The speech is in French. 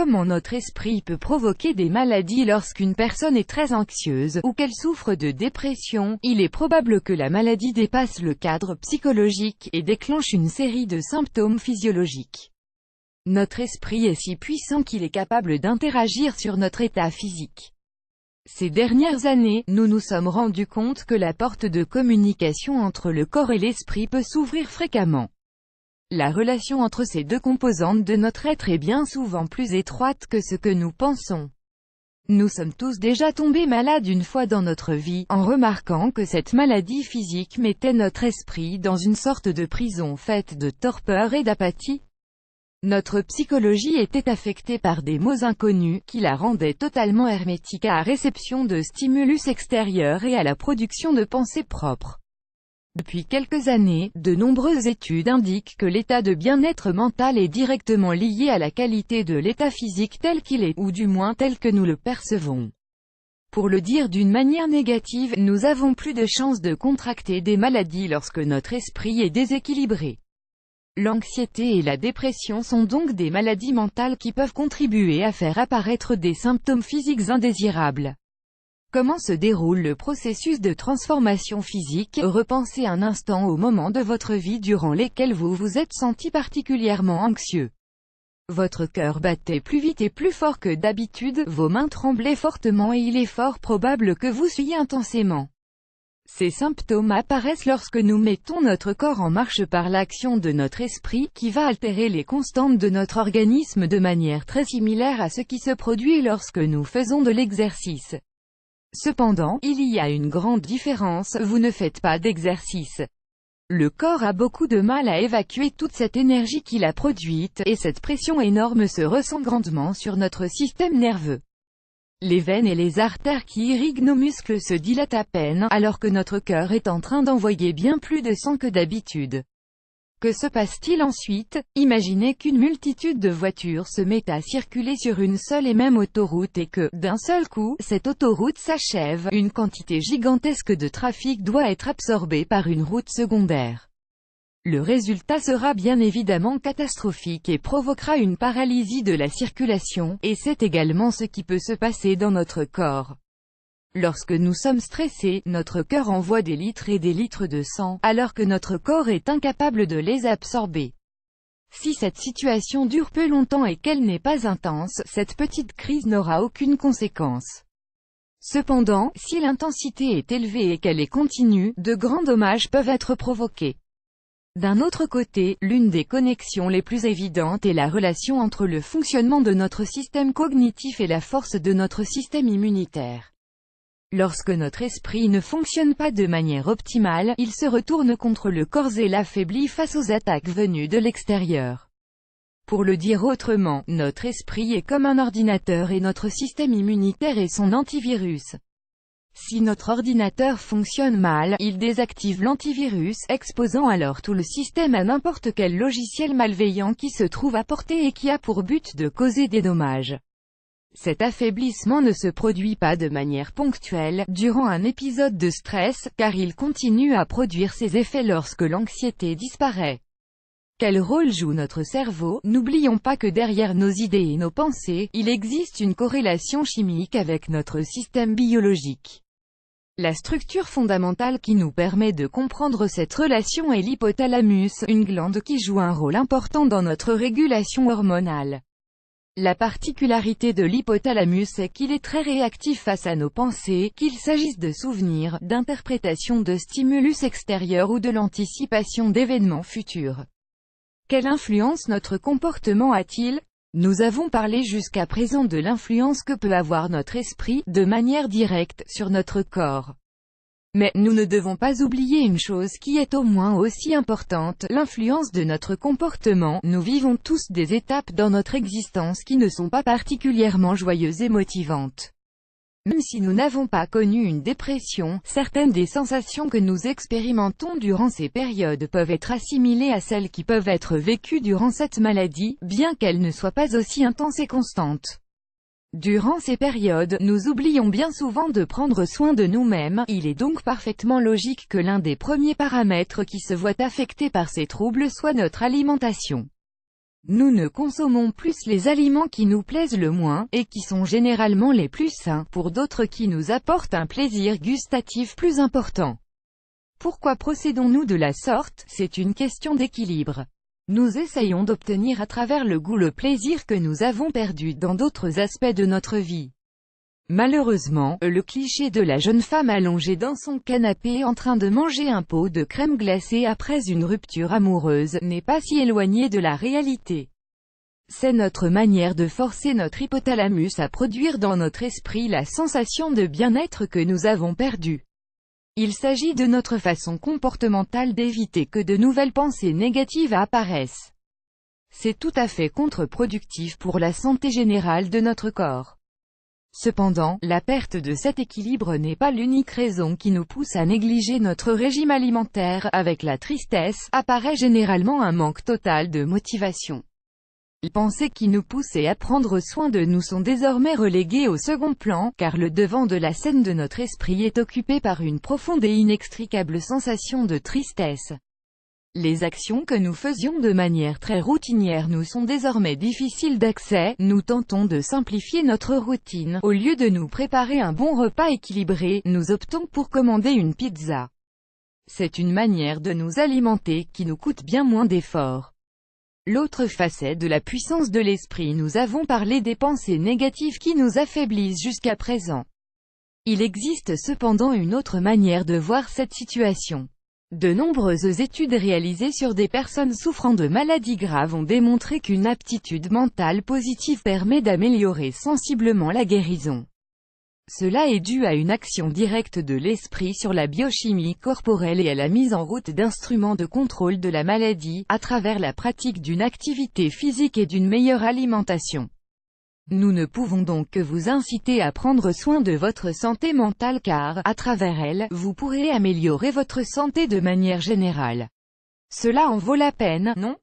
Comment notre esprit peut provoquer des maladies lorsqu'une personne est très anxieuse, ou qu'elle souffre de dépression? Il est probable que la maladie dépasse le cadre psychologique, et déclenche une série de symptômes physiologiques. Notre esprit est si puissant qu'il est capable d'interagir sur notre état physique. Ces dernières années, nous nous sommes rendus compte que la porte de communication entre le corps et l'esprit peut s'ouvrir fréquemment. La relation entre ces deux composantes de notre être est bien souvent plus étroite que ce que nous pensons. Nous sommes tous déjà tombés malades une fois dans notre vie, en remarquant que cette maladie physique mettait notre esprit dans une sorte de prison faite de torpeur et d'apathie. Notre psychologie était affectée par des maux inconnus, qui la rendaient totalement hermétique à la réception de stimulus extérieurs et à la production de pensées propres. Depuis quelques années, de nombreuses études indiquent que l'état de bien-être mental est directement lié à la qualité de l'état physique tel qu'il est, ou du moins tel que nous le percevons. Pour le dire d'une manière négative, nous avons plus de chances de contracter des maladies lorsque notre esprit est déséquilibré. L'anxiété et la dépression sont donc des maladies mentales qui peuvent contribuer à faire apparaître des symptômes physiques indésirables. Comment se déroule le processus de transformation physique? Repensez un instant au moment de votre vie durant lesquels vous vous êtes senti particulièrement anxieux. Votre cœur battait plus vite et plus fort que d'habitude, vos mains tremblaient fortement et il est fort probable que vous suiez intensément. Ces symptômes apparaissent lorsque nous mettons notre corps en marche par l'action de notre esprit, qui va altérer les constantes de notre organisme de manière très similaire à ce qui se produit lorsque nous faisons de l'exercice. Cependant, il y a une grande différence, vous ne faites pas d'exercice. Le corps a beaucoup de mal à évacuer toute cette énergie qu'il a produite, et cette pression énorme se ressent grandement sur notre système nerveux. Les veines et les artères qui irriguent nos muscles se dilatent à peine, alors que notre cœur est en train d'envoyer bien plus de sang que d'habitude. Que se passe-t-il ensuite? Imaginez qu'une multitude de voitures se met à circuler sur une seule et même autoroute et que, d'un seul coup, cette autoroute s'achève, une quantité gigantesque de trafic doit être absorbée par une route secondaire. Le résultat sera bien évidemment catastrophique et provoquera une paralysie de la circulation, et c'est également ce qui peut se passer dans notre corps. Lorsque nous sommes stressés, notre cœur envoie des litres et des litres de sang, alors que notre corps est incapable de les absorber. Si cette situation dure peu longtemps et qu'elle n'est pas intense, cette petite crise n'aura aucune conséquence. Cependant, si l'intensité est élevée et qu'elle est continue, de grands dommages peuvent être provoqués. D'un autre côté, l'une des connexions les plus évidentes est la relation entre le fonctionnement de notre système cognitif et la force de notre système immunitaire. Lorsque notre esprit ne fonctionne pas de manière optimale, il se retourne contre le corps et l'affaiblit face aux attaques venues de l'extérieur. Pour le dire autrement, notre esprit est comme un ordinateur et notre système immunitaire est son antivirus. Si notre ordinateur fonctionne mal, il désactive l'antivirus, exposant alors tout le système à n'importe quel logiciel malveillant qui se trouve à portée et qui a pour but de causer des dommages. Cet affaiblissement ne se produit pas de manière ponctuelle, durant un épisode de stress, car il continue à produire ses effets lorsque l'anxiété disparaît. Quel rôle joue notre cerveau? N'oublions pas que derrière nos idées et nos pensées, il existe une corrélation chimique avec notre système biologique. La structure fondamentale qui nous permet de comprendre cette relation est l'hypothalamus, une glande qui joue un rôle important dans notre régulation hormonale. La particularité de l'hypothalamus est qu'il est très réactif face à nos pensées, qu'il s'agisse de souvenirs, d'interprétation de stimulus extérieurs ou de l'anticipation d'événements futurs. Quelle influence notre comportement a-t-il? Nous avons parlé jusqu'à présent de l'influence que peut avoir notre esprit, de manière directe, sur notre corps. Mais, nous ne devons pas oublier une chose qui est au moins aussi importante, l'influence de notre comportement. Nous vivons tous des étapes dans notre existence qui ne sont pas particulièrement joyeuses et motivantes. Même si nous n'avons pas connu une dépression, certaines des sensations que nous expérimentons durant ces périodes peuvent être assimilées à celles qui peuvent être vécues durant cette maladie, bien qu'elles ne soient pas aussi intenses et constantes. Durant ces périodes, nous oublions bien souvent de prendre soin de nous-mêmes, il est donc parfaitement logique que l'un des premiers paramètres qui se voit affecté par ces troubles soit notre alimentation. Nous ne consommons plus les aliments qui nous plaisent le moins, et qui sont généralement les plus sains, pour d'autres qui nous apportent un plaisir gustatif plus important. Pourquoi procédons-nous de la sorte? C'est une question d'équilibre. Nous essayons d'obtenir à travers le goût le plaisir que nous avons perdu dans d'autres aspects de notre vie. Malheureusement, le cliché de la jeune femme allongée dans son canapé en train de manger un pot de crème glacée après une rupture amoureuse n'est pas si éloigné de la réalité. C'est notre manière de forcer notre hypothalamus à produire dans notre esprit la sensation de bien-être que nous avons perdue. Il s'agit de notre façon comportementale d'éviter que de nouvelles pensées négatives apparaissent. C'est tout à fait contre-productif pour la santé générale de notre corps. Cependant, la perte de cet équilibre n'est pas l'unique raison qui nous pousse à négliger notre régime alimentaire. Avec la tristesse, apparaît généralement un manque total de motivation. Les pensées qui nous poussaient à prendre soin de nous sont désormais reléguées au second plan, car le devant de la scène de notre esprit est occupé par une profonde et inextricable sensation de tristesse. Les actions que nous faisions de manière très routinière nous sont désormais difficiles d'accès. Nous tentons de simplifier notre routine. Au lieu de nous préparer un bon repas équilibré, nous optons pour commander une pizza. C'est une manière de nous alimenter qui nous coûte bien moins d'efforts. L'autre facette de la puissance de l'esprit. Nous avons parlé des pensées négatives qui nous affaiblissent jusqu'à présent. Il existe cependant une autre manière de voir cette situation. De nombreuses études réalisées sur des personnes souffrant de maladies graves ont démontré qu'une aptitude mentale positive permet d'améliorer sensiblement la guérison. Cela est dû à une action directe de l'esprit sur la biochimie corporelle et à la mise en route d'instruments de contrôle de la maladie, à travers la pratique d'une activité physique et d'une meilleure alimentation. Nous ne pouvons donc que vous inciter à prendre soin de votre santé mentale car, à travers elle, vous pourrez améliorer votre santé de manière générale. Cela en vaut la peine, non ?